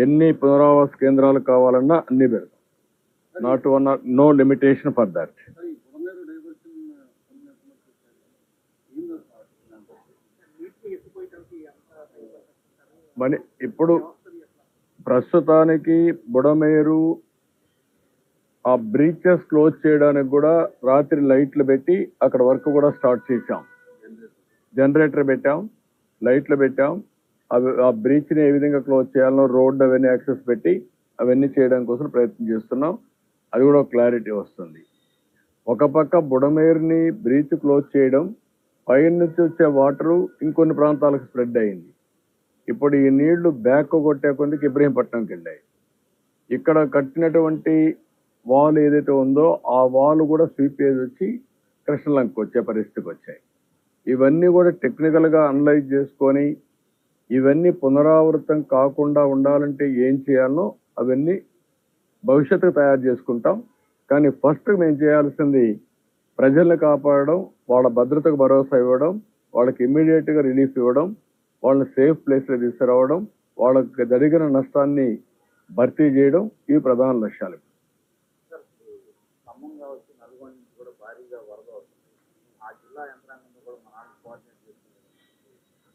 ఎన్ని పునరావాస కేంద్రాలు కావాలన్నా అన్ని పెడతాం. Not one, no limitation for that. మరి ఇప్పుడు ప్రస్తుతానికి బుడమేరు ఆ బ్రీచెస్ క్లోజ్ చేయడానికి కూడా రాత్రి లైట్లు పెట్టి అక్కడ వర్క్ కూడా స్టార్ట్ చేశాం. జనరేటర్ పెట్టాం, లైట్లు పెట్టాం. అవి ఆ బ్రీచ్ని ఏ విధంగా క్లోజ్ చేయాలనో రోడ్ అవన్నీ యాక్సెస్ పెట్టి అవన్నీ చేయడం కోసం ప్రయత్నం చేస్తున్నాం. అది కూడా క్లారిటీ వస్తుంది. ఒక పక్క బుడమేరుని బ్రీచ్ క్లోజ్ చేయడం, పైన నుంచి వచ్చే వాటరు ఇంకొన్ని ప్రాంతాలకు స్ప్రెడ్ అయింది. ఇప్పుడు ఈ నీళ్లు బ్యాక్ కొట్టే కొందుకు ఇబ్రహీంపట్నంకి వెళ్ళాయి. ఇక్కడ కట్టినటువంటి వాల్ ఏదైతే ఉందో ఆ వాల్ కూడా స్వీప్ చేసి వచ్చి కృష్ణలంకకు వచ్చే పరిస్థితికి వచ్చాయి. ఇవన్నీ కూడా టెక్నికల్గా అనలైజ్ చేసుకొని ఇవన్నీ పునరావృతం కాకుండా ఉండాలంటే ఏం చేయాలనో అవన్నీ భవిష్యత్తుకు తయారు చేసుకుంటాం. కానీ ఫస్ట్ మేము చేయాల్సింది ప్రజల్ని కాపాడడం, వాళ్ళ భద్రతకు భరోసా ఇవ్వడం, వాళ్ళకి ఇమ్మీడియట్గా రిలీఫ్ ఇవ్వడం, వాళ్ళని సేఫ్ ప్లేస్లో తీసుకురావడం, వాళ్ళకి జరిగిన నష్టాన్ని భర్తీ చేయడం, ఇవి ప్రధాన లక్ష్యాలు.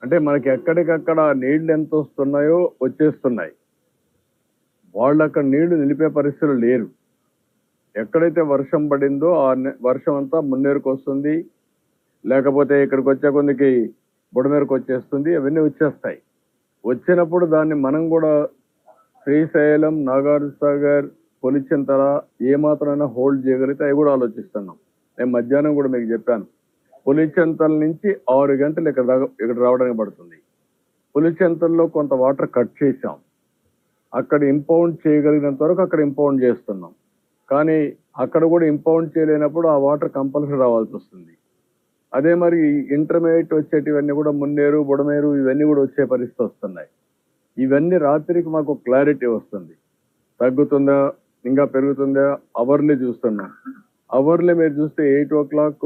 అంటే మనకి ఎక్కడికక్కడ నీళ్లు ఎంత వస్తున్నాయో వచ్చేస్తున్నాయి. వాళ్ళు అక్కడ నీళ్లు నిలిపే పరిస్థితులు లేరు. ఎక్కడైతే వర్షం పడిందో ఆ వర్షం అంతా మున్నేరుకు వస్తుంది, లేకపోతే ఇక్కడికి వచ్చే కొందికి బుడమేరుకు వచ్చేస్తుంది. అవన్నీ వచ్చేస్తాయి. వచ్చినప్పుడు దాన్ని మనం కూడా శ్రీశైలం, నాగార్జునసాగర్, పులిచింతల ఏమాత్రమైనా హోల్డ్ చేయగలిగితే అవి కూడా ఆలోచిస్తున్నాం. నేను మధ్యాహ్నం కూడా మీకు చెప్పాను, పులిచింతల నుంచి 6 గంటలు ఇక్కడ రావడానికి పడుతుంది. పులిచింతల్లో కొంత వాటర్ కట్ చేశాం. అక్కడ ఇంపౌండ్ చేయగలిగినంత వరకు అక్కడ ఇంపౌండ్ చేస్తున్నాం. కానీ అక్కడ కూడా ఇంపౌండ్ చేయలేనప్పుడు ఆ వాటర్ కంపల్సరీ రావాల్సి వస్తుంది. అదే మరి ఇంటర్మీడియట్ వచ్చేటివన్నీ కూడా మున్నేరు, బుడమేరు ఇవన్నీ కూడా వచ్చే పరిస్థితి వస్తున్నాయి. ఇవన్నీ రాత్రికి మాకు క్లారిటీ వస్తుంది. తగ్గుతుందా, ఇంకా పెరుగుతుందా, అవర్లీ చూస్తున్నాం. అవర్లీ మీరు చూస్తే 8 o'clock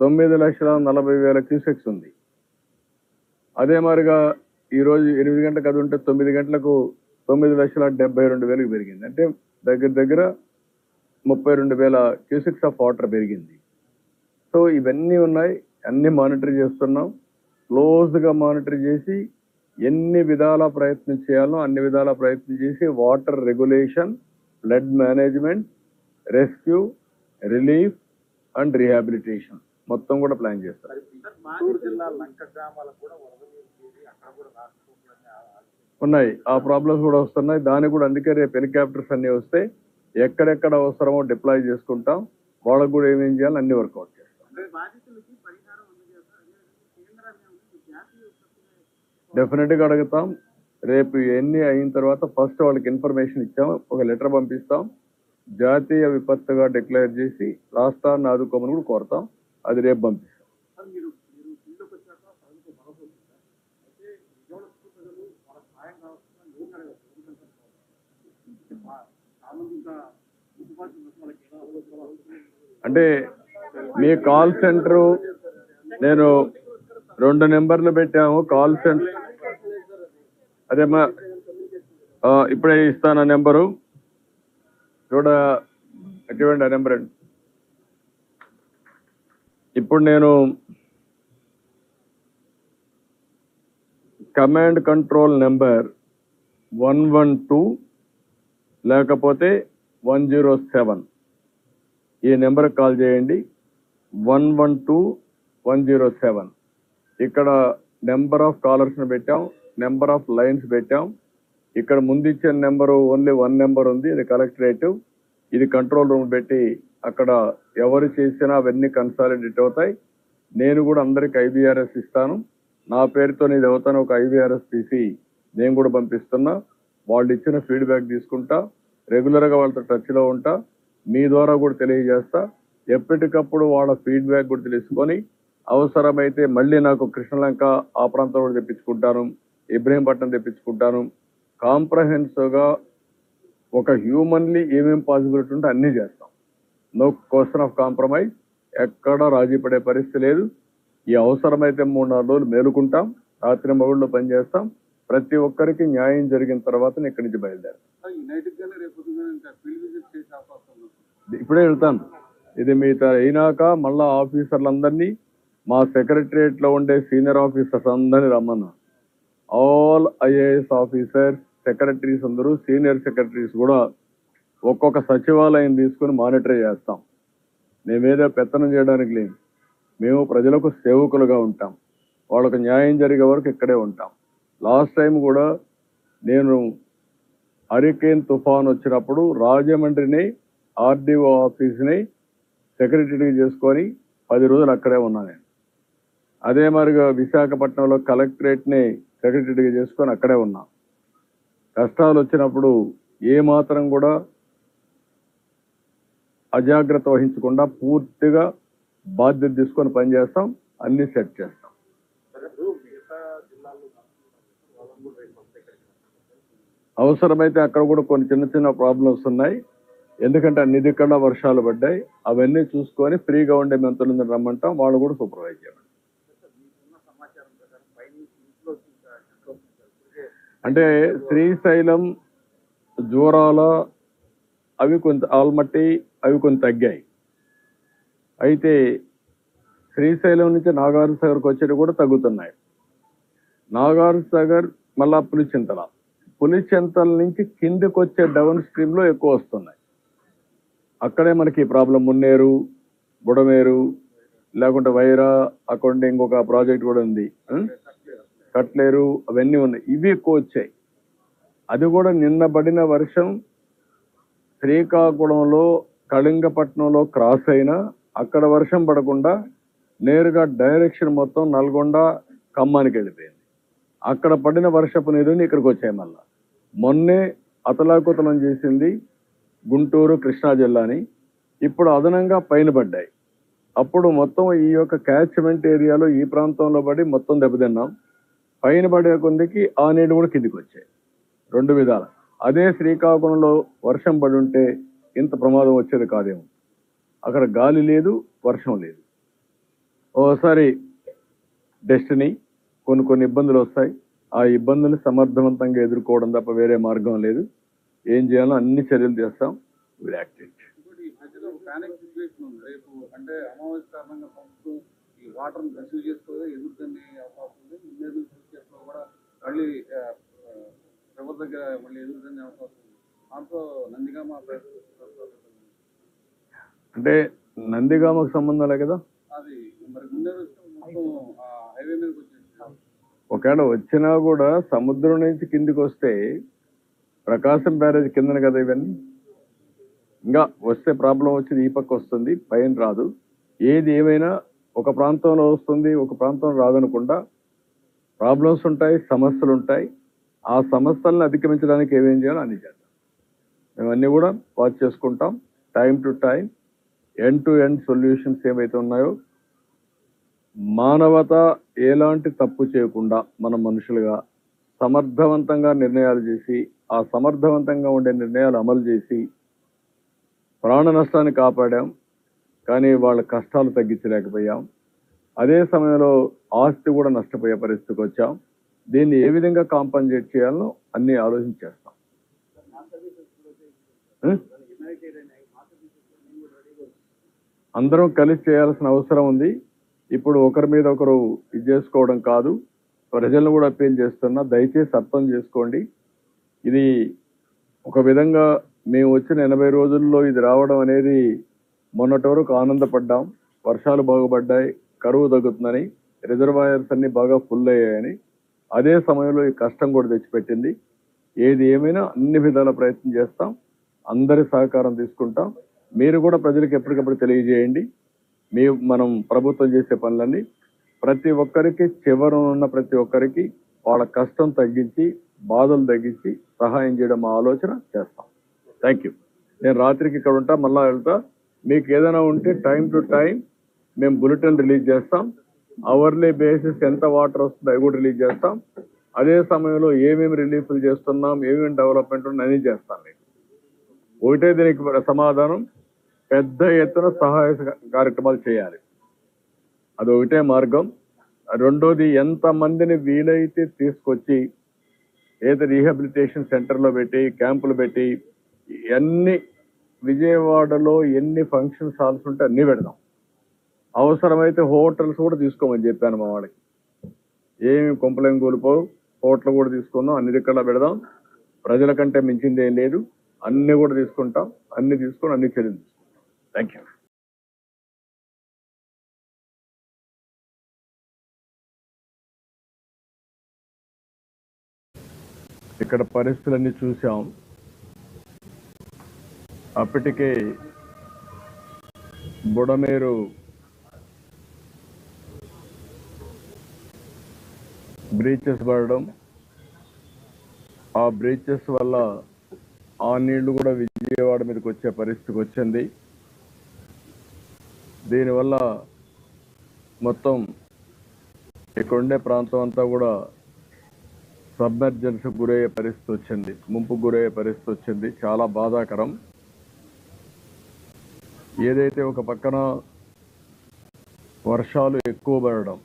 9,40,000 క్యూసెక్స్ ఉంది. అదే మరిగా ఈరోజు 8 గంటలకు అది ఉంటే 9 గంటలకు 9,72,000 పెరిగింది. అంటే దగ్గర దగ్గర 32,000 క్యూసెక్స్ ఆఫ్ వాటర్ పెరిగింది. సో ఇవన్నీ ఉన్నాయి, అన్ని మానిటర్ చేస్తున్నాం. క్లోజ్గా మానిటర్ చేసి ఎన్ని విధాల ప్రయత్నం చేయాలో అన్ని విధాల ప్రయత్నం చేసి water regulation, flood management, rescue, relief and rehabilitation మొత్తం కూడా ప్లాన్ చేస్తారు. ఉన్నాయి, ఆ ప్రాబ్లమ్స్ కూడా వస్తున్నాయి. దానికి కూడా అందుకే రేపు హెలికాప్టర్స్ అన్ని వస్తే ఎక్కడెక్కడ అవసరమో డిప్లాయ్ చేసుకుంటాం. వాళ్ళకు కూడా ఏమేం చేయాలి అన్ని వర్కౌట్ చేస్తాం. డెఫినెట్గా అడుగుతాం. రేపు ఎన్ని అయిన తర్వాత ఫస్ట్ వాళ్ళకి ఇన్ఫర్మేషన్ ఇచ్చాం, ఒక లెటర్ పంపిస్తాం. జాతీయ విపత్తుగా డిక్లేర్ చేసి రాష్ట్రాన్ని ఆదుకోమని కూడా కోరుతాం. అది రేపు పంపిస్తాం. అంటే మీ కాల్ సెంటరు నేను 2 నెంబర్లు పెట్టాము కాల్ సెంటర్. అదేమ్మా ఇప్పుడే ఇస్తాను ఆ నెంబరు. చూడ ఎటువంటి ఆ నెంబర్ అండి. ఇప్పుడు నేను కమాండ్ కంట్రోల్ నెంబర్ 112 లేకపోతే 107 ఈ నెంబర్కి కాల్ చేయండి. 112-107 ఇక్కడ నెంబర్ ఆఫ్ కాలర్స్ని పెట్టాం, నెంబర్ ఆఫ్ లైన్స్ పెట్టాం. ఇక్కడ ముందు ఇచ్చిన నెంబరు ఓన్లీ 1 నెంబర్ ఉంది, ఇది కలెక్టరేటివ్. ఇది కంట్రోల్ రూమ్ పెట్టి అక్కడ ఎవరు చేసినా అవన్నీ కన్సాలిడేట్ అవుతాయి. నేను కూడా అందరికి IVRS ఇస్తాను. నా పేరుతో ఇది అవుతాను, ఒక IVRS తీసి నేను కూడా పంపిస్తున్నా. వాళ్ళు ఇచ్చిన ఫీడ్బ్యాక్ తీసుకుంటా, రెగ్యులర్గా వాళ్ళతో టచ్లో ఉంటా, మీ ద్వారా కూడా తెలియజేస్తా. ఎప్పటికప్పుడు వాళ్ళ ఫీడ్బ్యాక్ కూడా తెలుసుకొని అవసరమైతే మళ్ళీ నాకు కృష్ణలంక ఆ ప్రాంతం కూడా తెప్పించుకుంటాను, ఇబ్రహీంపట్నం తెప్పించుకుంటాను. కాంప్రహెన్సివ్గా ఒక హ్యూమన్లీ ఏమేం పాసిబిలిటీ ఉంటే అన్నీ చేస్తాం. నో క్వశ్చన్ ఆఫ్ కాంప్రమైజ్, ఎక్కడ రాజీ పడే పరిస్థితి లేదు. ఈ అవసరమైతే 3-4 రోజులు మేలుకుంటాం, రాత్రి మగుళ్ళు పనిచేస్తాం. ప్రతి ఒక్కరికి న్యాయం జరిగిన తర్వాత నేను ఇక్కడి నుంచి బయలుదేరాను. ఇప్పుడే వెళ్తాను. ఇది మీతో అయినాక మళ్ళా ఆఫీసర్లందరినీ, మా సెక్రటరియట్ లో ఉండే సీనియర్ ఆఫీసర్స్ అందరినీ రమ్మన్నా. ఆల్ ఐఏఎస్ ఆఫీసర్స్, సెక్రటరీస్ అందరూ, సీనియర్ సెక్రటరీస్ కూడా ఒక్కొక్క సచివాలయం తీసుకుని మానిటర్ చేస్తాం. మేమేదో పెత్తనం చేయడానికి లేదు. మేము ప్రజలకు సేవకులుగా ఉంటాం. వాళ్ళకు న్యాయం జరిగే వరకు ఇక్కడే ఉంటాం. లాస్ట్ టైం కూడా నేను హరికేన్ తుఫాన్ వచ్చినప్పుడు రాజమండ్రిని, ఆర్డీఓ ఆఫీస్ని సెక్రటరీ చేసుకొని 10 రోజులు అక్కడే ఉన్నాను నేను. అదే మరిగా విశాఖపట్నంలో కలెక్టరేట్ని సెక్రటరీగా చేసుకొని అక్కడే ఉన్నా. కష్టాలు వచ్చినప్పుడు ఏ మాత్రం కూడా అజాగ్రత్త వహించకుండా పూర్తిగా బాధ్యత తీసుకొని పనిచేస్తాం, అన్ని సెట్ చేస్తాం. అవసరమైతే అక్కడ కూడా కొన్ని చిన్న చిన్న ప్రాబ్లమ్స్ ఉన్నాయి. ఎందుకంటే అన్ని దిక్కడ వర్షాలు పడ్డాయి. అవన్నీ చూసుకొని ఫ్రీగా ఉండే మంత్రులను రమ్మంటాం, వాళ్ళు కూడా సూపర్వైజ్ చేయాలి. అంటే శ్రీశైలం, జూరాల అవి కొంత ఆల్మట్టి అవి కొంత తగ్గాయి. అయితే శ్రీశైలం నుంచి నాగార్జున సాగర్కి వచ్చేవి కూడా తగ్గుతున్నాయి. నాగార్జున సాగర్ మళ్ళా పులిచింతల నుంచి కిందికి వచ్చే డౌన్ స్ట్రీమ్ లో ఎక్కువ వస్తున్నాయి. అక్కడే మనకి ప్రాబ్లం. మున్నేరు, బుడమేరు, లేకుంటే వైరా, అక్కడ ఇంకొక ప్రాజెక్ట్ కూడా ఉంది, కట్లేరు, అవన్నీ ఉన్నాయి. ఇవి ఎక్కువ వచ్చాయి. అది కూడా నిన్న పడిన వర్షం శ్రీకాకుళంలో, కళింగపట్నంలో క్రాస్ అయినా అక్కడ వర్షం పడకుండా నేరుగా డైరెక్షన్ మొత్తం నల్గొండ, ఖమ్మానికి వెళ్ళిపోయింది. అక్కడ పడిన వర్షపు నీరుని ఇక్కడికి వచ్చాయి. మళ్ళా మొన్నే అతలాకుతలం చేసింది గుంటూరు, కృష్ణా జిల్లాని. ఇప్పుడు అదనంగా పైన పడ్డాయి. అప్పుడు మొత్తం ఈ యొక్క క్యాచ్మెంట్ ఏరియాలో ఈ ప్రాంతంలో పడి మొత్తం దెబ్బతిన్నాం. పైన పడే కొందికి ఆ నీళ్ళు కూడా కిందికి వచ్చాయి. 2 విధాలు. అదే శ్రీకాకుళంలో వర్షం పడి ఉంటే ఇంత ప్రమాదం వచ్చేది కాదేమో. అక్కడ గాలి లేదు, వర్షం లేదు. ఓసారి డెస్టినీ, కొన్ని ఇబ్బందులు వస్తాయి. ఆ ఇబ్బందులు సమర్థవంతంగా ఎదుర్కోవడం తప్ప వేరే మార్గం లేదు. ఏం చేయాలో అన్ని చర్యలు చేస్తాం. Will act it. అంటే అమావాస్య కారణంగా ప్రభుత్వం ఈ వాటర్ రిసీవ్ చేసుకోవడం ఎదుర్కొనే అవకాశం ఉంది. కూడా మళ్ళీ ఎవరి దగ్గర మళ్ళీ ఎదుర్కొనే అవకాశం ఉంది. దాంతో నందిగామ అంటే నందిగామకు సంబంధం లే కదా. అది మరి ముందే మొత్తం హైవే మీదకి వచ్చేసి ఒకవేళ వచ్చినా కూడా సముద్రం నుంచి కిందికి వస్తే ప్రకాశం బ్యారేజ్ కిందన కదా ఇవన్నీ. ఇంకా వస్తే ప్రాబ్లం వచ్చేది ఈ పక్క వస్తుంది, పైన రాదు. ఏది ఏమైనా ఒక ప్రాంతంలో వస్తుంది, ఒక ప్రాంతంలో రాదనకుండా ప్రాబ్లమ్స్ ఉంటాయి, సమస్యలు ఉంటాయి. ఆ సమస్యలను అధిగమించడానికి ఏమేం చేయాలో అన్ని చేద్దాం. మేమన్నీ కూడా వాచ్ చేసుకుంటాం. Time to time end to end solutions ఏవైతే ఉన్నాయో, మానవత ఎలాంటి తప్పు చేయకుండా మన మనుషులుగా సమర్థవంతంగా నిర్ణయాలు చేసి, ఆ సమర్థవంతంగా ఉండే నిర్ణయాలు అమలు చేసి ప్రాణ నష్టాన్ని కాపాడాం. కానీ వాళ్ళ కష్టాలు తగ్గించలేకపోయాం. అదే సమయంలో ఆస్తి కూడా నష్టపోయే పరిస్థితికి వచ్చాం. దీన్ని ఏ విధంగా కాంపన్సేట్ చేయాలో అన్ని ఆలోచించేస్తాం. అందరం కలిసి చేయాల్సిన అవసరం ఉంది. ఇప్పుడు ఒకరి మీద ఒకరు ఇది చేసుకోవడం కాదు. ప్రజలను కూడా అప్పీల్ చేస్తున్నా, దయచేసి అర్థం చేసుకోండి. ఇది ఒక విధంగా మేము వచ్చిన 80 రోజుల్లో ఇది రావడం అనేది మొన్నటి వరకు ఆనందపడ్డాం. వర్షాలు బాగుపడ్డాయి, కరువు తగ్గుతుందని, రిజర్వాయర్స్ అన్ని బాగా ఫుల్ అయ్యాయని. అదే సమయంలో ఈ కష్టం కూడా తెచ్చిపెట్టింది. ఏది ఏమైనా అన్ని విధాల ప్రయత్నం చేస్తాం. అందరి సహకారం తీసుకుంటాం. మీరు కూడా ప్రజలకు ఎప్పటికప్పుడు తెలియజేయండి. మనం ప్రభుత్వం చేసే పనులన్నీ ప్రతి ఒక్కరికి, చివరనున్న ప్రతి ఒక్కరికి వాళ్ళ కష్టం తగ్గించి, బాధలు తగ్గించి సహాయం చేయడం మా ఆలోచన చేస్తాం. Thank you. నేను రాత్రికి ఇక్కడ ఉంటా, మళ్ళా వెళ్తా. మీకు ఏదైనా ఉంటే టైం టు టైం మేము బులెటిన్ రిలీజ్ చేస్తాం. అవర్లీ బేసిస్ ఎంత వాటర్ వస్తుందో అవి కూడా రిలీజ్ చేస్తాం. అదే సమయంలో ఏమేమి రిలీఫ్లు చేస్తున్నాం, ఏమేమి డెవలప్మెంట్ అన్నీ చేస్తాం. మీకు ఒకటే దీనికి సమాధానం, పెద్ద ఎత్తున సహాయ కార్యక్రమాలు చేయాలి. అది ఒకటే మార్గం. రెండోది, ఎంతమందిని వీలైతే తీసుకొచ్చి ఏదో రీహాబిలిటేషన్ సెంటర్లో పెట్టి క్యాంపులు పెట్టి అన్ని విజయవాడలో ఎన్ని ఫంక్షన్ హాల్స్ ఉంటే అన్ని పెడదాం. అవసరమైతే హోటల్స్ కూడా తీసుకోమని చెప్పాను మా వాళ్ళకి. ఏమి కొంపలేం కూలిపోవు, హోటల్ కూడా తీసుకుందాం, అన్ని దిక్కలా పెడదాం. ప్రజల కంటే మించింది ఏం లేదు, అన్ని కూడా తీసుకుంటాం, అన్ని తీసుకొని అన్ని చర్యలు తీసుకుంటాం. Thank you. ఇక్కడ పరిస్థితులన్నీ చూసాం. అప్పటికే బుడమేరు బ్రీచెస్ పడడం, ఆ బ్రీచెస్ వల్ల ఆ నీళ్లు కూడా విజయవాడ మీదకి వచ్చే పరిస్థితికి వచ్చింది. దీనివల్ల మొత్తం ఇక్కడ ఉండే ప్రాంతం అంతా కూడా సబ్మెర్జెన్స్ గురయ్యే పరిస్థితి వచ్చింది, ముంపు గురయ్యే పరిస్థితి వచ్చింది. చాలా బాధాకరం. ఏదైతే ఒక పక్కన వర్షాలు ఎక్కువ పడడం,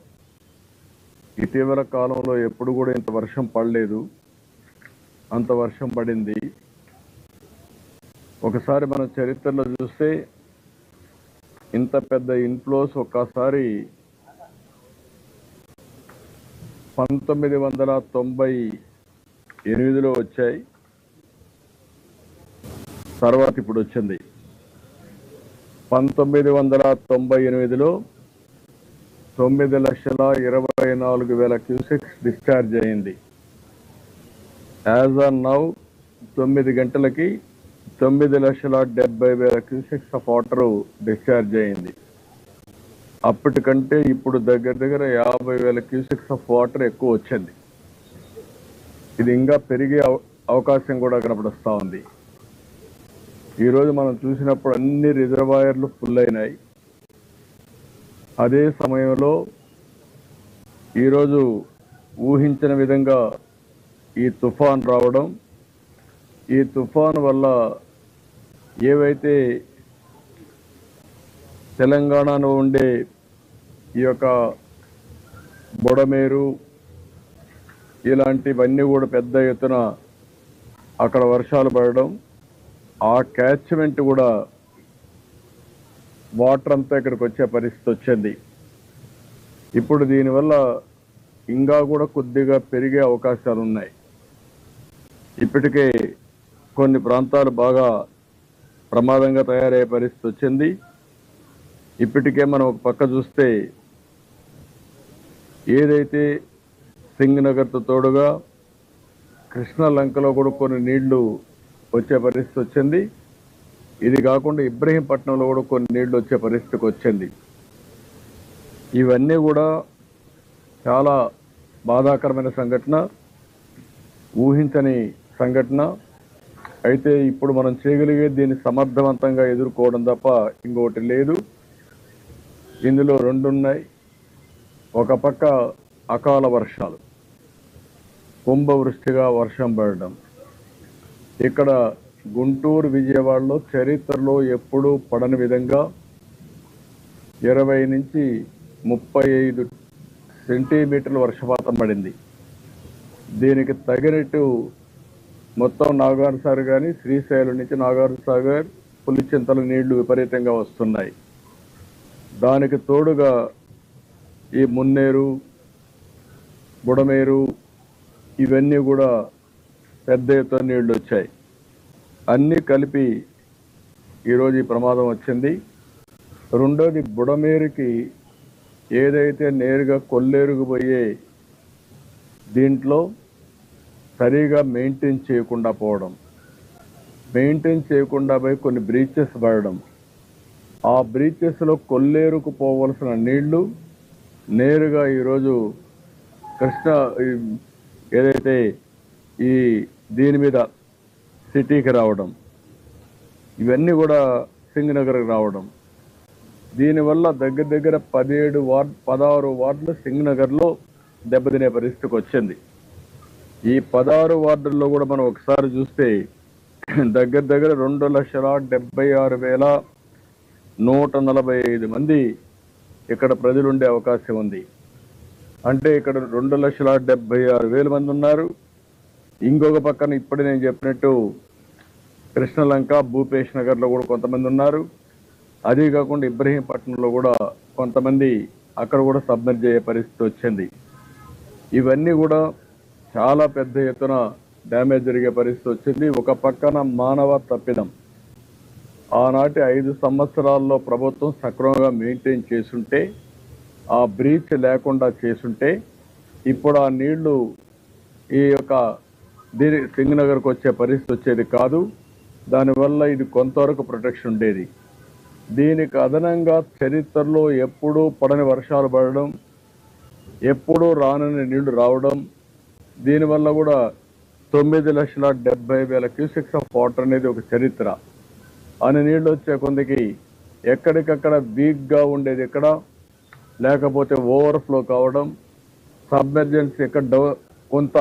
ఇటీవల కాలంలో ఎప్పుడు కూడా ఇంత వర్షం పడలేదు, అంత వర్షం పడింది. ఒకసారి మన చరిత్రలో చూస్తే ఇంత పెద్ద ఇన్ఫ్లోస్ ఒక్కసారి 1998లో వచ్చాయి, తర్వాత ఇప్పుడు వచ్చింది. 1998లో 9,24,000 క్యూసెక్స్ డిశ్చార్జ్ అయింది. యాజ్ ఆన్ నౌ 9 గంటలకి 9,70,000 క్యూసెక్స్ ఆఫ్ వాటర్ డిశ్చార్జ్ అయింది. అప్పటికంటే ఇప్పుడు దగ్గర దగ్గర 50,000 క్యూసెక్స్ ఆఫ్ వాటర్ ఎక్కువ వచ్చింది. ఇది ఇంకా పెరిగే అవకాశం కూడా కనపడుస్తూ ఉంది. ఈరోజు మనం చూసినప్పుడు అన్ని రిజర్వాయర్లు ఫుల్ అయినాయి. అదే సమయంలో ఈరోజు ఊహించిన విధంగా ఈ తుఫాన్ రావడం, ఈ తుఫాన్ వల్ల ఏవైతే తెలంగాణలో ఉండే ఈ యొక్క బుడమేరు ఇలాంటివన్నీ కూడా పెద్ద ఎత్తున అక్కడ వర్షాలు పడడం, ఆ క్యాచ్మెంట్ కూడా వాటర్ అంతా ఇక్కడికి వచ్చే పరిస్థితి వచ్చింది. ఇప్పుడు దీనివల్ల ఇంకా కూడా కొద్దిగా పెరిగే అవకాశాలు ఉన్నాయి. ఇప్పటికే కొన్ని ప్రాంతాలు బాగా ప్రమాదంగా తయారయ్యే పరిస్థితి వచ్చింది. ఇప్పటికే మనం ఒక పక్క చూస్తే ఏదైతే సింగ్ నగర్తో తోడుగా కృష్ణా లంకలో కూడా కొన్ని నీళ్లు వచ్చే పరిస్థితి వచ్చింది. ఇది కాకుండా ఇబ్రహీంపట్నంలో కూడా కొన్ని నీళ్లు వచ్చే పరిస్థితికి వచ్చింది. ఇవన్నీ కూడా చాలా బాధాకరమైన సంఘటన, ఊహించని సంఘటన. అయితే ఇప్పుడు మనం చేయగలిగేది దీన్ని సమర్థవంతంగా ఎదుర్కోవడం తప్ప ఇంకొకటి లేదు. ఇందులో రెండు ఉన్నాయి. ఒక పక్క అకాల వర్షాలు, కుంభవృష్టిగా వర్షం పడడం. ఇక్కడ గుంటూరు, విజయవాడలో చరిత్రలో ఎప్పుడూ పడని విధంగా 20 నుంచి 35 సెంటీమీటర్ల వర్షపాతం పడింది. దీనికి తగినట్టు మొత్తం నాగార్జున సాగర్ కానీ శ్రీశైలం నుంచి నాగార్జున సాగర్, పులిచింతల నీళ్లు విపరీతంగా వస్తున్నాయి. దానికి తోడుగా ఈ మున్నేరు, బుడమేరు ఇవన్నీ కూడా పెద్ద ఎత్తున నీళ్లు వచ్చాయి. అన్నీ కలిపి ఈరోజు ఈ ప్రమాదం వచ్చింది. రెండోది, బుడమేరుకి ఏదైతే నేరుగా కొల్లేరుకు పోయే దీంట్లో సరిగా మెయింటైన్ చేయకుండా పోవడం, మెయింటైన్ చేయకుండా పోయి కొన్ని బ్రీచెస్ పడడం, ఆ బ్రీచెస్లో కొల్లేరుకు పోవలసిన నీళ్లు నేరుగా ఈరోజు కృష్ణా ఏదైతే ఈ దీని మీద సిటీకి రావడం, ఇవన్నీ కూడా సింగ్ నగర్కి రావడం. దీనివల్ల దగ్గర దగ్గర 16 వార్డులు సింగ్ నగర్లో దెబ్బతినే పరిస్థితికి వచ్చింది. ఈ 16 వార్డుల్లో కూడా మనం ఒకసారి చూస్తే దగ్గర దగ్గర 2,76,145 మంది ఇక్కడ ప్రజలు ఉండే అవకాశం ఉంది. అంటే ఇక్కడ 2,76,000 మంది ఉన్నారు. ఇంకొక పక్కన ఇప్పుడు నేను చెప్పినట్టు కృష్ణలంక భూపేష్ నగర్లో కూడా కొంతమంది ఉన్నారు. అదే కాకుండా ఇబ్రహీంపట్నంలో కూడా కొంతమంది అక్కడ కూడా సబ్మెర్జ్ అయ్యే పరిస్థితి వచ్చింది. ఇవన్నీ కూడా చాలా పెద్ద ఎత్తున డ్యామేజ్ జరిగే పరిస్థితి వచ్చింది. ఒక పక్కన మానవ తప్పిదం. ఆనాటి 5 సంవత్సరాల్లో ప్రభుత్వం సక్రమంగా మెయింటైన్ చేసుంటే, ఆ బ్రీచ్ లేకుండా చేసుంటే ఇప్పుడు ఆ నీళ్లు ఈ యొక్క సింగనగర్కి వచ్చే పరిస్థితి వచ్చేది కాదు. దానివల్ల ఇది కొంతవరకు ప్రొటెక్షన్ ఉండేది. దీనికి అదనంగా చరిత్రలో ఎప్పుడూ పడని వర్షాలు పడడం, ఎప్పుడూ రానని నీళ్లు రావడం, దీనివల్ల కూడా 9,70,000 క్యూసెక్స్ ఆఫ్ వాటర్ అనేది ఒక చరిత్ర. అని నీళ్లు వచ్చే కొందికి ఎక్కడికక్కడ వీక్గా ఉండేది ఎక్కడ, లేకపోతే ఓవర్ఫ్లో కావడం, సబ్మెర్జెన్స్ ఎక్కడ కొంత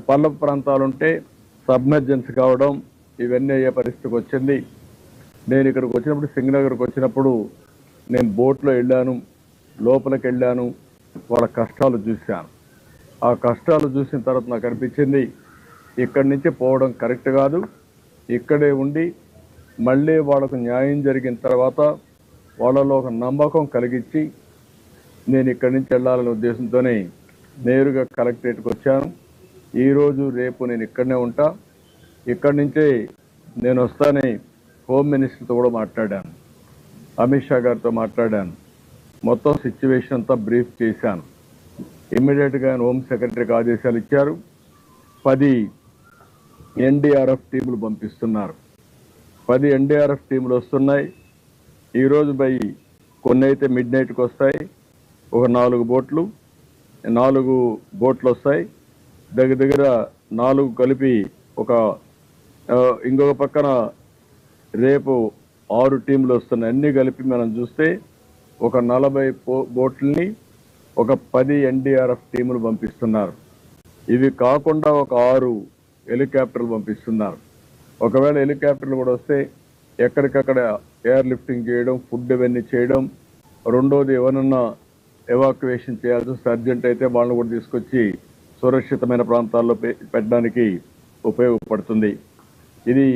పల్లపు ప్రాంతాలు ఉంటే సబ్మెర్జెన్స్ కావడం, ఇవన్నీ అయ్యే పరిస్థితికి వచ్చింది. నేను ఇక్కడికి వచ్చినప్పుడు సింగనగర్కి వచ్చినప్పుడు నేను బోట్లో వెళ్ళాను, లోపలికి వెళ్ళాను, వాళ్ళ కష్టాలు చూశాను. ఆ కష్టాలు చూసిన తర్వాత నాకు అనిపించింది ఇక్కడి నుంచి పోవడం కరెక్ట్ కాదు. ఇక్కడే ఉండి మళ్ళీ వాళ్ళకు న్యాయం జరిగిన తర్వాత వాళ్ళలో ఒక నమ్మకం కలిగించి నేను ఇక్కడి నుంచి వెళ్ళాలనే ఉద్దేశంతోనే నేరుగా కలెక్టరేట్కి వచ్చాను. ఈరోజు రేపు నేను ఇక్కడనే ఉంటా. ఇక్కడి నుంచే నేను వస్తానే హోమ్ మినిస్టర్తో కూడా మాట్లాడాను, అమిత్ షా గారితో మాట్లాడాను. మొత్తం సిచ్యువేషన్ అంతా బ్రీఫ్ చేశాను. ఇమ్మీడియట్గా ఆయన హోమ్ సెక్రటరీకి ఆదేశాలు ఇచ్చారు. 10 ఎన్డీఆర్ఎఫ్ టీములు పంపిస్తున్నారు. 10 ఎన్డీఆర్ఎఫ్ టీములు వస్తున్నాయి. ఈరోజు కొన్ని అయితే మిడ్ నైట్కి వస్తాయి. ఒక 4 బోట్లు వస్తాయి. దగ్గర 4 కలిపి ఇంకొక పక్కన రేపు 6 టీంలు వస్తున్నాయి. అన్నీ కలిపి మనం చూస్తే ఒక 40 బోట్లని, ఒక 10 ఎన్డీఆర్ఎఫ్ టీములు పంపిస్తున్నారు. ఇవి కాకుండా ఒక 6 హెలికాప్టర్లు పంపిస్తున్నారు. ఒకవేళ హెలికాప్టర్లు కూడా వస్తే ఎక్కడికక్కడ ఎయిర్ లిఫ్టింగ్ చేయడం, ఫుడ్ ఇవన్నీ చేయడం. రెండోది ఎవరన్నా ఎవాక్యువేషన్ చేయాల్సి వస్తే అర్జెంట్ అయితే వాళ్ళని కూడా తీసుకొచ్చి సురక్షితమైన ప్రాంతాల్లో పెట్టడానికి ఉపయోగపడుతుంది. ఇది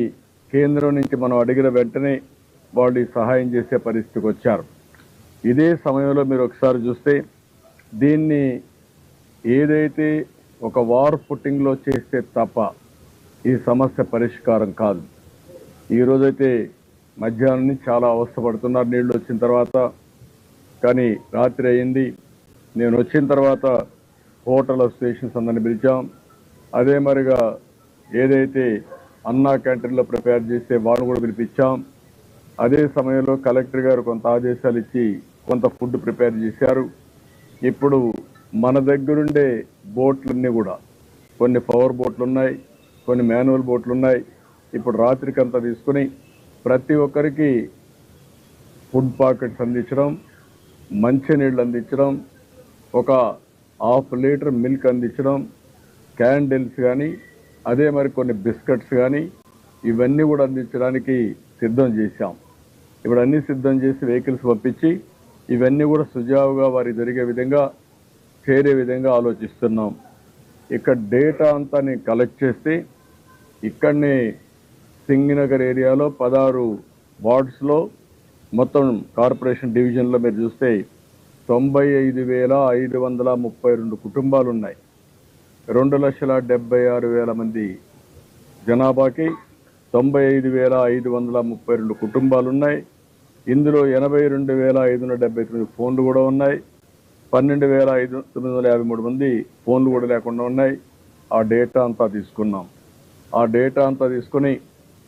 కేంద్రం నుంచి మనం అడిగిన వెంటనే వాళ్ళు సహాయం చేసే పరిస్థితికి వచ్చారు. ఇదే సమయంలో మీరు ఒకసారి చూస్తే దీన్ని ఏదైతే ఒక వార్ ఫుట్టింగ్లో చేస్తే తప్ప ఈ సమస్య పరిష్కారం కాదు. ఈరోజైతే మధ్యాహ్నం నుంచి చాలా అవస్థపడుతున్నారు నీళ్ళు వచ్చిన తర్వాత. కానీ రాత్రి అయింది. నేను వచ్చిన తర్వాత హోటల్ అసోసియేషన్స్ అందరిని పిలిచాం. అదే మరిగా ఏదైతే అన్నా క్యాంటీన్లో ప్రిపేర్ చేస్తే వాళ్ళు కూడా పిలిపించాం. అదే సమయంలో కలెక్టర్ గారు కొంత ఆదేశాలు ఇచ్చి కొంత ఫుడ్ ప్రిపేర్ చేశారు. ఇప్పుడు మన దగ్గరుండే బోట్లన్నీ కూడా కొన్ని పవర్ బోట్లు ఉన్నాయి, కొన్ని మాన్యువల్ బోట్లు ఉన్నాయి. ఇప్పుడు రాత్రికంతా తీసుకుని ప్రతి ఒక్కరికి ఫుడ్ పాకెట్స్ అందించడం, మంచినీళ్ళు అందించడం, ఒక 1/2 లీటర్ మిల్క్ అందించడం, క్యాండిల్స్ కానీ అదే మరి కొన్ని బిస్కెట్స్ కానీ ఇవన్నీ కూడా అందించడానికి సిద్ధం చేశాం. ఇప్పుడు అన్నీ సిద్ధం చేసి వెహికల్స్ పంపించి ఇవన్నీ కూడా సుజావుగా వారికి జరిగే విధంగా చేరే విధంగా ఆలోచిస్తున్నాం. ఇక్కడ డేటా అంతా నేను కలెక్ట్ చేస్తే ఇక్కడనే సింగనగర్ ఏరియాలో 16 వార్డ్స్లో మొత్తం కార్పొరేషన్ డివిజన్లో మీరు చూస్తే 95,532 కుటుంబాలు ఉన్నాయి. 2,76,000 మంది జనాభాకి 95,532 కుటుంబాలు ఉన్నాయి. ఇందులో 82,579 ఫోన్లు కూడా ఉన్నాయి. 12,953 మంది ఫోన్లు కూడా లేకుండా ఉన్నాయి. ఆ డేటా అంతా తీసుకున్నాం. ఆ డేటా అంతా తీసుకుని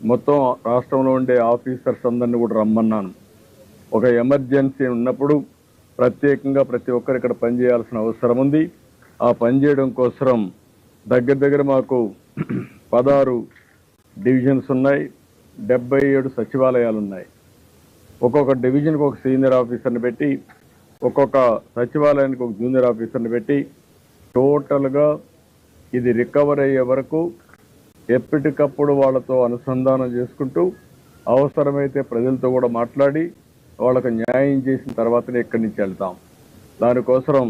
మొత్తం రాష్ట్రంలో ఉండే ఆఫీసర్స్ అందరినీ కూడా రమ్మన్నాను. ఒక ఎమర్జెన్సీ ఉన్నప్పుడు ప్రత్యేకంగా ప్రతి ఒక్కరు ఇక్కడ పనిచేయాల్సిన అవసరం ఉంది. ఆ పనిచేయడం కోసం దగ్గర మాకు 16 డివిజన్స్ ఉన్నాయి, 77 సచివాలయాలు ఉన్నాయి. ఒక్కొక్క డివిజన్కి ఒక సీనియర్ ఆఫీసర్ని పెట్టి, ఒక్కొక్క సచివాలయానికి ఒక జూనియర్ ఆఫీసర్ని పెట్టి టోటల్గా ఇది రికవర్ అయ్యే వరకు ఎప్పటికప్పుడు వాళ్ళతో అనుసంధానం చేసుకుంటూ అవసరమైతే ప్రజలతో కూడా మాట్లాడి వాళ్ళకు న్యాయం చేసిన తర్వాతనే ఇక్కడి నుంచి వెళ్తాం. దానికోసం